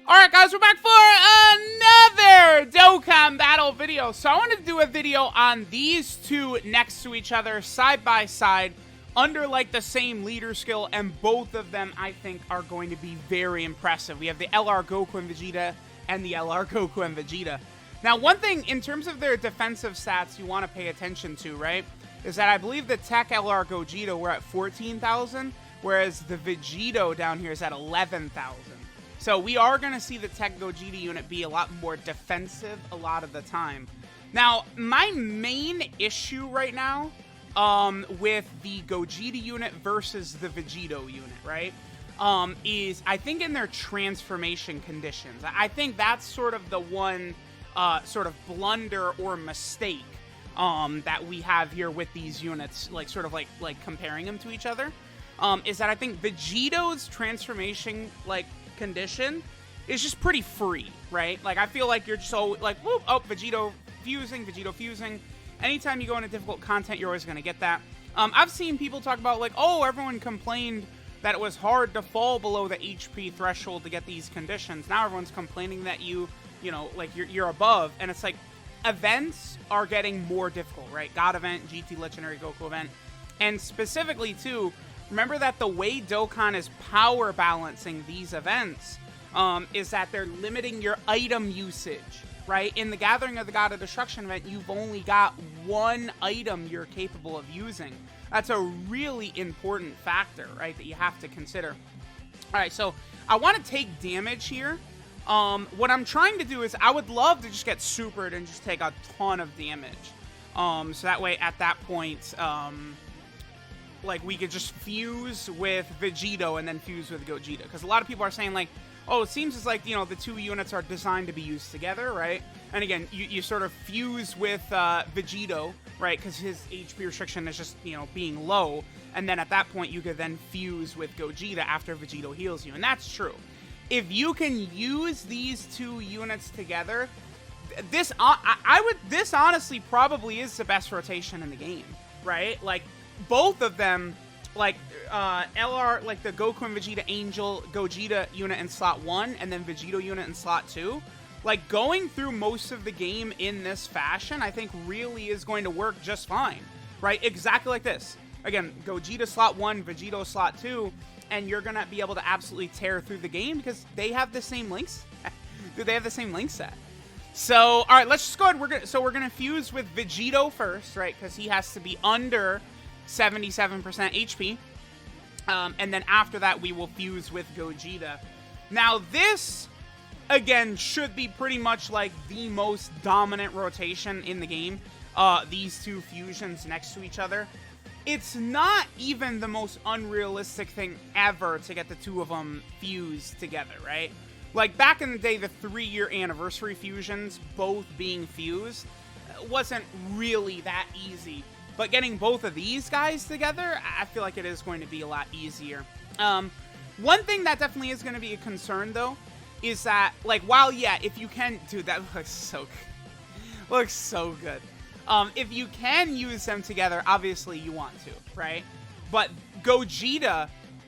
Alright guys, we're back for another Dokkan battle video. So I wanted to do a video on these two next to each other, side by side, under like the same leader skill, and both of them I think are going to be very impressive. We have the LR Goku and Vegeta, and the LR Goku and Vegeta. Now one thing, in terms of their defensive stats you want to pay attention to, right, is that I believe the TEQ LR Gogeta were at 14,000, whereas the Vegito down here is at 11,000. So we are going to see the TEQ Gogeta unit be a lot more defensive a lot of the time. Now, my main issue right now with the Gogeta unit versus the Vegito unit, right, is I think in their transformation conditions. I think that's sort of the one sort of blunder or mistake that we have here with these units, like sort of like comparing them to each other, is that I think Vegito's transformation condition is just pretty free, right? Like, I feel like you're just so like, whoop, oh, Vegito fusing. Anytime you go into difficult content, you're always going to get that. I've seen people talk about like, oh, everyone complained that it was hard to fall below the HP threshold to get these conditions. Now everyone's complaining that you know, like you're above, and it's like events are getting more difficult, right? God event, GT Legendary Goku event, and specifically too, remember that the way Dokkan is power balancing these events is that they're limiting your item usage, right? In the Gathering of the God of Destruction event, you've only got one item you're capable of using. That's a really important factor, right, that you have to consider. All right, so I want to take damage here. What I'm trying to do is I would love to just get supered and just take a ton of damage. So that way, at that point, like, we could just fuse with Vegito and then fuse with Gogeta. Because a lot of people are saying, like, oh, it seems as like, you know, the two units are designed to be used together, right? And again, you sort of fuse with Vegito, right? Because his HP restriction is just, you know, being low. And then at that point, you could then fuse with Gogeta after Vegito heals you. And that's true. If you can use these two units together, this honestly probably is the best rotation in the game, right? Like, both of them, like LR, like the Goku and Vegeta Angel Gogeta unit in slot 1, and then Vegito unit in slot 2, like, going through most of the game in this fashion, I think really is going to work just fine, right? Exactly like this. Again, Gogeta slot 1, Vegito slot 2, and you're gonna be able to absolutely tear through the game because they have the same links. Dude, they have the same link set. So, all right, let's just go ahead. We're gonna fuse with Vegito first, right? Because he has to be under 77% HP, and then after that we will fuse with Gogeta. Now this, again, should be pretty much like the most dominant rotation in the game, these two fusions next to each other. It's not even the most unrealistic thing ever to get the two of them fused together, right? Like, back in the day, the 3-year anniversary fusions both being fused wasn't really that easy. But getting both of these guys together, I feel like it is going to be a lot easier. One thing that definitely is going to be a concern, though, is that, like, while, yeah, if you can... Dude, that looks so good. Looks so good. If you can use them together, obviously you want to, right? But Gogeta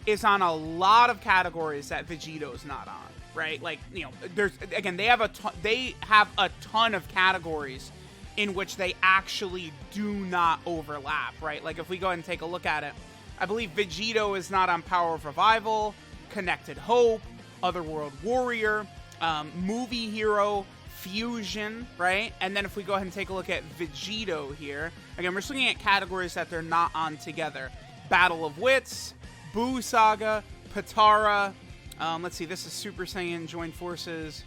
is on a lot of categories that Vegito's not on, right? Like, you know, there's... Again, they have a ton of categories in which they actually do not overlap, right? Like, if we go ahead and take a look at it, I believe Vegito is not on Power of Revival, Connected Hope, Otherworld Warrior, Movie Hero, Fusion, right? And then if we go ahead and take a look at Vegito here, again, we're just looking at categories that they're not on together. Battle of Wits, Buu Saga, Patara, let's see, this is Super Saiyan Join Forces,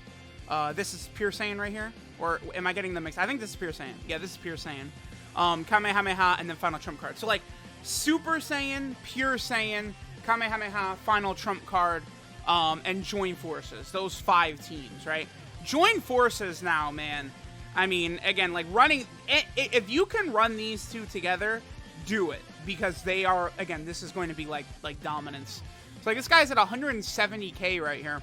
this is Pure Saiyan right here. Or am I getting them mixed? I think this is Pure Saiyan. Yeah, this is Pure Saiyan. Kamehameha, and then Final Trump Card. So, like, Super Saiyan, Pure Saiyan, Kamehameha, Final Trump Card, and Join Forces. Those 5 teams, right? Join Forces now, man. I mean, again, like, running... If you can run these two together, do it. Because they are... Again, this is going to be, like dominance. So, like, this guy's at 170k right here.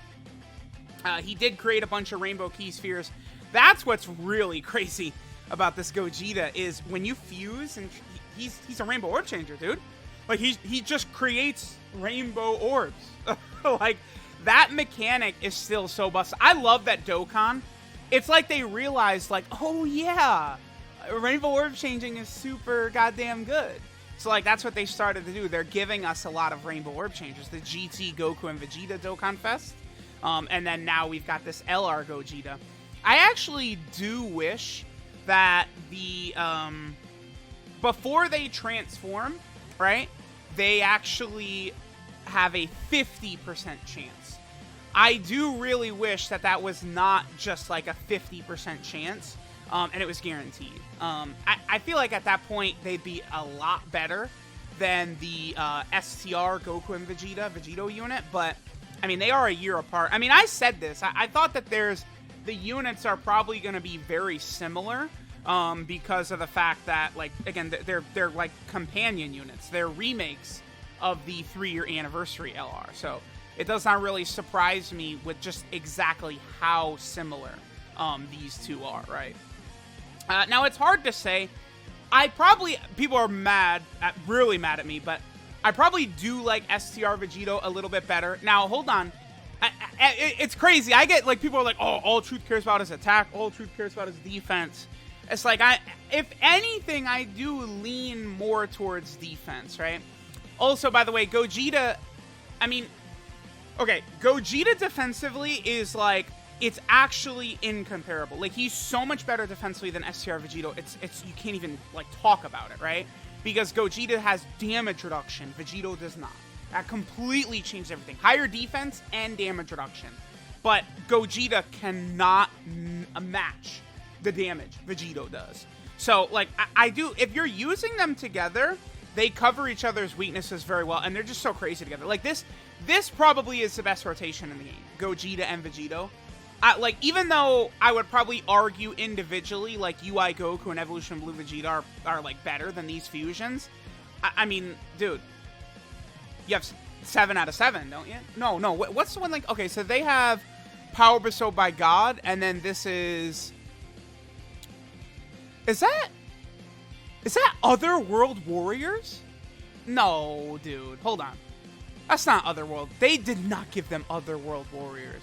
He did create a bunch of Rainbow Key Spheres. That's what's really crazy about this Gogeta, is when you fuse, and he's a Rainbow Orb Changer, dude. Like, he just creates Rainbow Orbs. Like, that mechanic is still so busted. I love that Dokkan. It's like they realized, like, oh yeah, Rainbow Orb changing is super goddamn good. So, like, that's what they started to do. They're giving us a lot of Rainbow Orb changes. The GT, Goku, and Vegeta Dokkan Fest. And then now we've got this LR Gogeta. I actually do wish that the, before they transform, right, they actually have a 50% chance. I do really wish that that was not just like a 50% chance, and it was guaranteed. I feel like at that point, they'd be a lot better than the STR Goku and Vegito unit, but, I mean, they are a year apart. I mean, I said this. I thought that the units are probably going to be very similar, because of the fact that, like, again, they're like companion units. They're remakes of the 3-year anniversary LR, so it does not really surprise me with just exactly how similar these two are, right? Now, it's hard to say. People are really mad at me, but I probably do like STR Vegito a little bit better. Now, hold on. It's crazy. I get, like, people are like, oh, all Truth cares about is attack. All Truth cares about is defense. It's like, if anything, I do lean more towards defense, right? Also, by the way, Gogeta, I mean, okay, Gogeta defensively is, like, it's actually incomparable. Like, he's so much better defensively than STR Vegito. It's you can't even, like, talk about it, right? Because Gogeta has damage reduction. Vegito does not. That completely changed everything. Higher defense and damage reduction. But Gogeta cannot match the damage Vegito does. So, like, I do, if you're using them together, they cover each other's weaknesses very well, and they're just so crazy together. Like, this probably is the best rotation in the game. Gogeta and Vegito. Like, even though I would probably argue individually, like, UI Goku and Evolution Blue Vegeta are like, better than these fusions. I mean, dude, you have 7 out of 7, don't you? No, what's the one, like, okay, so they have Power Bestowed by God, and then this is that Otherworld Warriors? No, dude, hold on. That's not Otherworld. They did not give them Otherworld Warriors.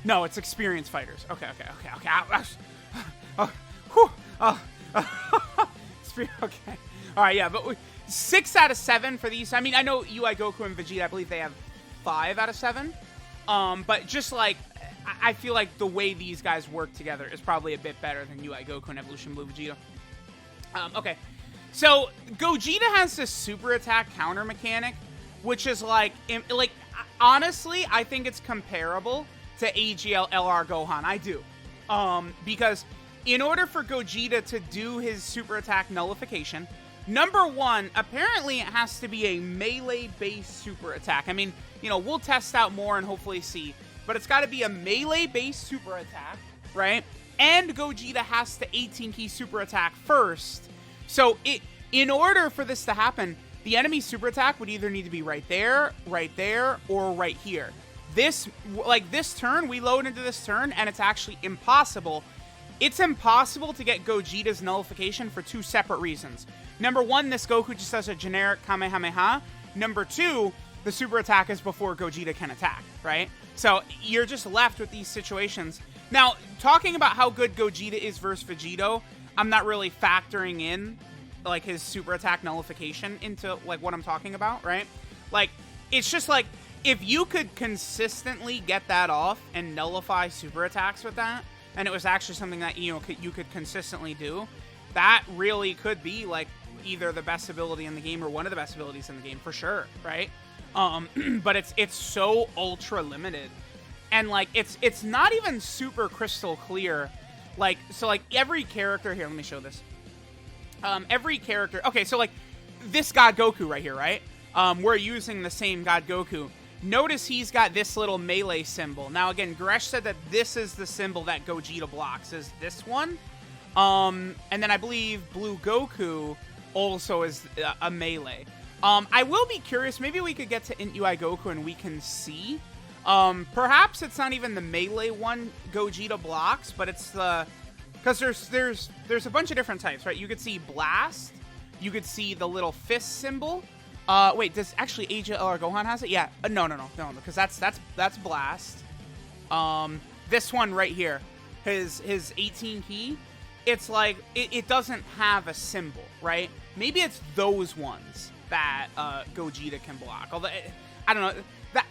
No, it's Experienced Fighters. Okay. Okay. All right, yeah, but 6 out of 7 for these. I mean, I know UI Goku and Vegeta, I believe they have 5 out of 7. But just, like, I feel like the way these guys work together is probably a bit better than UI Goku and Evolution Blue Vegeta. Okay. So, Gogeta has this super attack counter mechanic, which is, like, honestly, I think it's comparable to AGL LR Gohan. I do. Because in order for Gogeta to do his super attack nullification, number one, apparently it has to be a melee-based super attack. I mean, you know, we'll test out more and hopefully see. But it's got to be a melee-based super attack, right? And Gogeta has to 18-key super attack first. So in order for this to happen, the enemy super attack would either need to be right there, or right here. This turn, we load into this turn, and it's actually impossible. It's impossible to get Gogeta's nullification for 2 separate reasons. Number one, this Goku just does a generic Kamehameha. Number 2, the super attack is before Gogeta can attack, right? So you're just left with these situations. Now, talking about how good Gogeta is versus Vegito, I'm not really factoring in, like, his super attack nullification into, like, what I'm talking about, right? Like, it's just, like, if you could consistently get that off and nullify super attacks with that, and it was actually something that, you know, you could consistently do, that really could be, like, either the best ability in the game or one of the best abilities in the game, for sure, right? But it's so ultra limited. And, like, it's not even super crystal clear. Like, so, like, every character here, let me show this. Every character, okay, so, like, this God Goku right here, right? We're using the same God Goku. Notice he's got this little melee symbol. Now, again, Gresh said that this is the symbol that Gogeta blocks, is this one. And then I believe Blue Goku also is a melee. I will be curious, maybe we could get to Int UI Goku and we can see. Perhaps it's not even the melee one Gogeta blocks, but it's the... Because there's a bunch of different types, right? You could see Blast. You could see the little fist symbol. Wait, does actually AGL LR Gohan has it? Yeah. No, because that's Blast. This one right here, his 18 key, it's like, it doesn't have a symbol, right? Maybe it's those ones that Gogeta can block. Although, I don't know.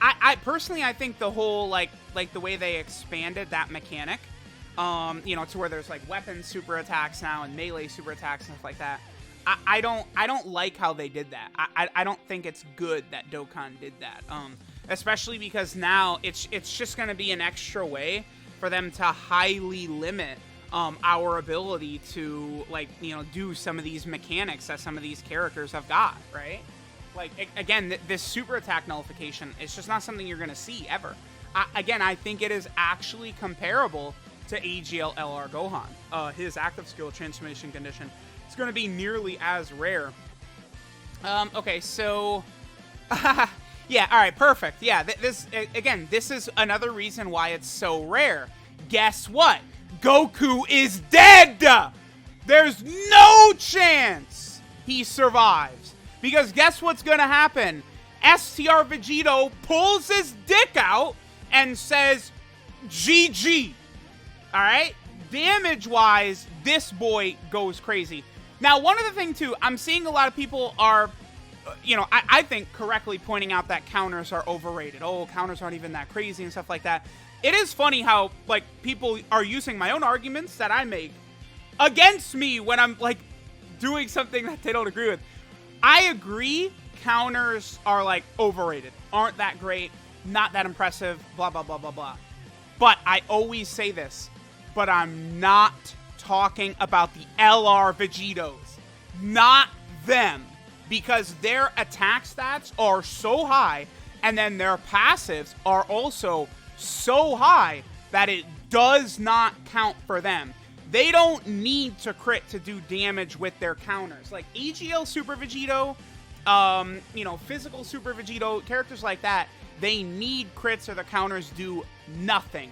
I personally, I think the whole, like the way they expanded that mechanic, you know, to where there's like weapon super attacks now and melee super attacks and stuff like that. I don't like how they did that. I don't think it's good that Dokkan did that. Especially because now it's just going to be an extra way for them to highly limit our ability to, like, you know, do some of these mechanics that some of these characters have got, right? Like, again, this super attack nullification is just not something you're going to see ever. Again, I think it is actually comparable to AGL LR Gohan. His active skill transformation condition is going to be nearly as rare. Okay, so... yeah, alright, perfect. Yeah, this is another reason why it's so rare. Guess what? Goku is dead! There's no chance he survives. Because guess what's gonna happen? STR Vegito pulls his dick out and says, GG. Alright? Damage-wise, this boy goes crazy. Now, one other thing, too, I'm seeing a lot of people are, you know, I think correctly pointing out that counters are overrated. Oh, counters aren't even that crazy and stuff like that. It is funny how, like, people are using my own arguments that I make against me when I'm, like, doing something that they don't agree with. I agree counters are, like, overrated. Aren't that great. Not that impressive. Blah, blah, blah, blah, blah. But I always say this. But I'm not talking about the LR Vegitos. Not them. Because their attack stats are so high, and then their passives are also so high that it does not count for them. They don't need to crit to do damage with their counters. Like AGL Super Vegito, you know, Physical Super Vegito, characters like that, they need crits or the counters do nothing.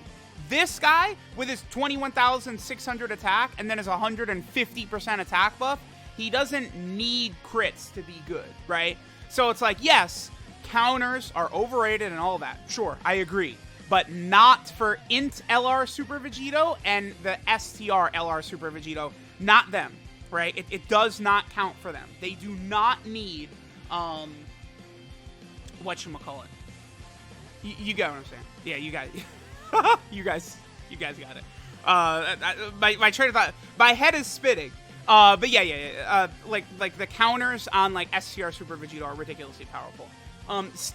This guy, with his 21,600 attack and then his 150% attack buff, he doesn't need crits to be good, right? So it's like, yes, counters are overrated and all that. Sure, I agree. But not for Int LR Super Vegito and the STR LR Super Vegito. Not them, right? It does not count for them. They do not need, whatchamacallit. You get what I'm saying. Yeah, you guys, you guys got it. My train of thought, my head is spinning. But yeah. Like the counters on like STR Super Vegito are ridiculously powerful.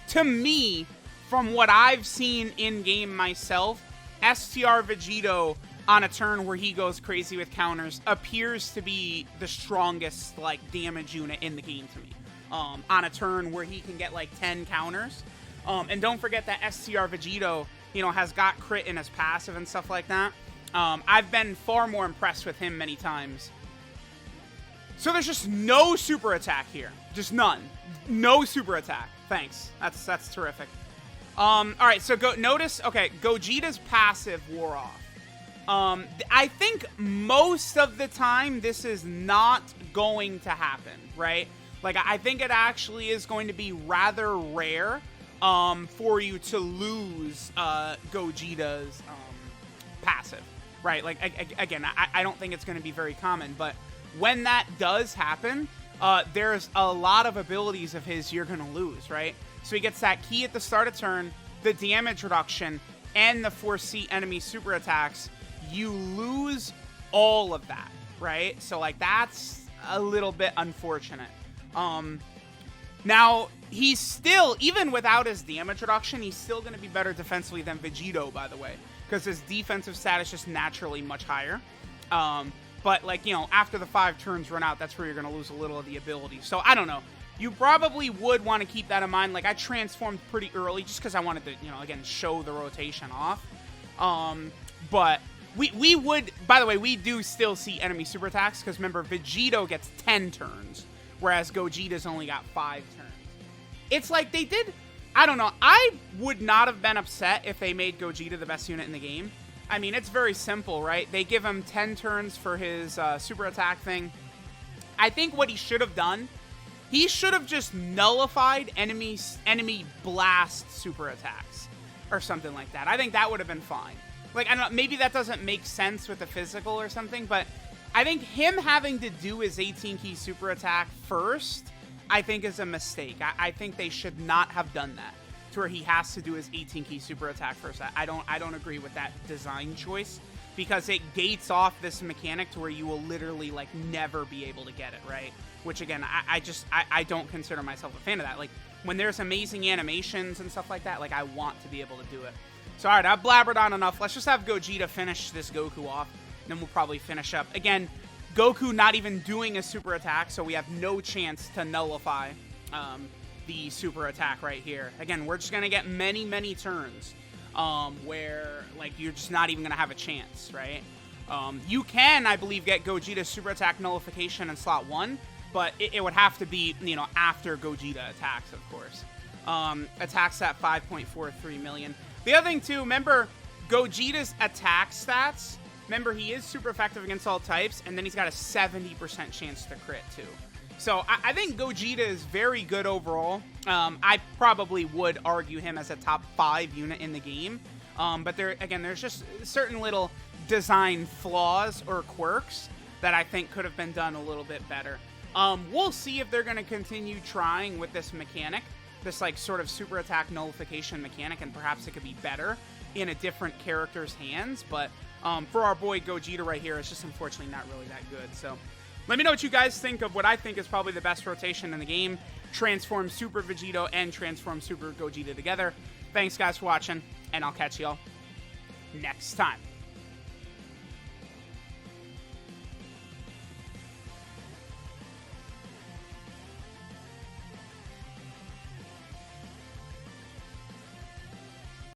To me, from what I've seen in game myself, STR Vegito on a turn where he goes crazy with counters appears to be the strongest like damage unit in the game to me. On a turn where he can get like 10 counters. And don't forget that STR Vegito, you know, has got crit in his passive and stuff like that. I've been far more impressed with him many times. So there's just no super attack here. Just none. No super attack. Thanks. That's terrific. Alright, so notice, okay, Gogeta's passive wore off. I think most of the time this is not going to happen, right? Like, I think it actually is going to be rather rare for you to lose Gogeta's passive, right? Like, again, I don't think it's going to be very common, but when that does happen, there's a lot of abilities of his you're going to lose, right? So he gets that key at the start of turn, the damage reduction, and the 4C enemy super attacks. You lose all of that, right? So, like, that's a little bit unfortunate. Now, he's still, even without his damage reduction, he's still going to be better defensively than Vegito, by the way, because his defensive stat is just naturally much higher. But, like, you know, after the 5 turns run out, that's where you're going to lose a little of the ability. So, I don't know. You probably would want to keep that in mind. Like, I transformed pretty early just because I wanted to, you know, again, show the rotation off. But we would, by the way, we do still see enemy super attacks because, remember, Vegito gets 10 turns, whereas Gogeta's only got 5 turns. It's like they did, I don't know, I would not have been upset if they made Gogeta the best unit in the game. I mean, it's very simple, right? They give him 10 turns for his super attack thing. I think what he should have done he should have just nullified enemy blast super attacks or something like that. I think that would have been fine. Like, I don't know, maybe that doesn't make sense with the physical or something, but I think him having to do his 18-key super attack first, I think is a mistake. I think they should not have done that, to where he has to do his 18-key super attack first. I don't agree with that design choice, because it gates off this mechanic to where you will literally, like, never be able to get it, right? Which, again, I don't consider myself a fan of that. Like, when there's amazing animations and stuff like that, like, I want to be able to do it. So, alright, I've blabbered on enough. Let's just have Gogeta finish this Goku off, and then we'll probably finish up. Again, Goku not even doing a super attack, so we have no chance to nullify the super attack right here. Again, we're just going to get many, many turns where, like, you're just not even going to have a chance, right? You can, I believe, get Gogeta's super attack nullification in slot 1, but it would have to be, you know, after Gogeta attacks, of course. Attacks at 5.43 million. The other thing, too, remember Gogeta's attack stats. Remember, he is super effective against all types, and then he's got a 70% chance to crit, too. So I think Gogeta is very good overall. I probably would argue him as a top 5 unit in the game. But there's just certain little design flaws or quirks that I think could have been done a little bit better. We'll see if they're going to continue trying with this mechanic, this like sort of super attack nullification mechanic, and perhaps it could be better in a different character's hands. But for our boy Gogeta right here, it's just unfortunately not really that good. So let me know what you guys think of what I think is probably the best rotation in the game. Transform Super Vegito and Transform Super Gogeta together. Thanks guys for watching, and I'll catch y'all next time.